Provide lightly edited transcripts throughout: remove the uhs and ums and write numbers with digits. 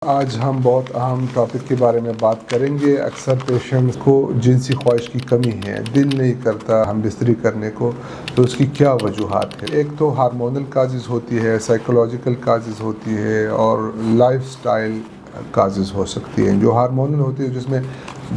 آج ہم بہت اہم ٹاپک کے بارے میں بات کریں گے۔ اکثر پیشنٹس کو جنسی خواہش کی کمی ہے، دل نہیں کرتا ہم بستری کرنے کو، تو اس کی کیا وجوہات ہے؟ ایک تو ہارمونل کازز ہوتی ہے، سائیکولوجیکل کازز ہوتی ہے، اور لائف سٹائل کازز ہو سکتی ہیں۔ جو ہارمونل ہوتی ہے، جس میں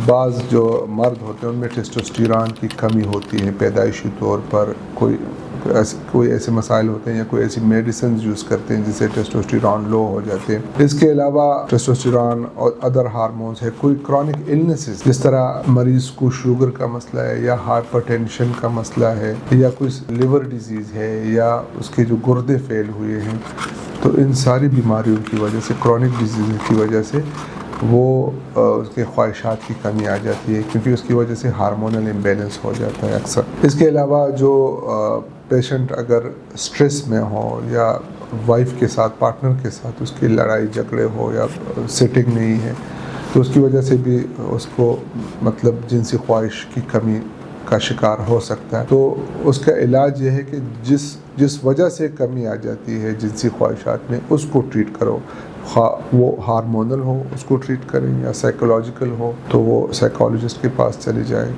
بعض جو مرد ہوتے ہیں ان میں ٹیسٹوسٹیرون کی کمی ہوتی ہے پیدائشی طور پر، کوئی ایسے مسائل ہوتے ہیں یا کوئی ایسی میڈیسنز یوز کرتے ہیں جس سے ٹیسٹوسٹیرون لو ہو جاتے ہیں۔ اس کے علاوہ ٹیسٹوسٹیرون اور ادر ہارمونز ہے، کوئی کرونک النیسز جس طرح مریض کو شوگر کا مسئلہ ہے یا ہائپر ٹینشن کا مسئلہ ہے یا کوئی لیور ڈیزیز ہے یا اس کے جو گردے فیل ہوئے ہیں، تو ان ساری بیماریوں کی وجہ سے، کرونک ڈیزیز کی وجہ سے وہ اس کے خواہشات کی کمی آ جاتی ہے، کیونکہ اس کی وجہ سے ہارمونل امبیلنس ہو جاتا ہے اکثر۔ اس کے علاوہ جو پیشنٹ اگر سٹریس میں ہو یا وائف کے ساتھ، پارٹنر کے ساتھ اس کی لڑائی جھگڑے ہو یا سیٹنگ نہیں ہے، تو اس کی وجہ سے بھی اس کو جنسی خواہش کی کمی کا شکار ہو سکتا ہے۔ تو اس کا علاج یہ ہے کہ جس وجہ سے کمی آ جاتی ہے جنسی خواہشات میں، اس کو ٹریٹ کرو، خواہ وہ ہارمونل ہو اس کو ٹریٹ کریں یا سائیکولوجیکل ہو تو وہ سائیکالوجسٹ کے پاس چلے جائیں،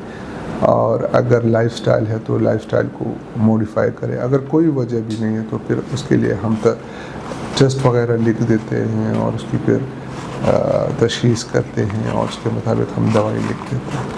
اور اگر لائف سٹائل ہے تو لائف سٹائل کو موڈیفائی کریں۔ اگر کوئی وجہ بھی نہیں ہے تو پھر اس کے لیے ہم ٹیسٹ وغیرہ لکھ دیتے ہیں اور اس کی پھر تشخیص کرتے ہیں اور اس کے مطابق ہم دوائی لکھ دیتے ہیں۔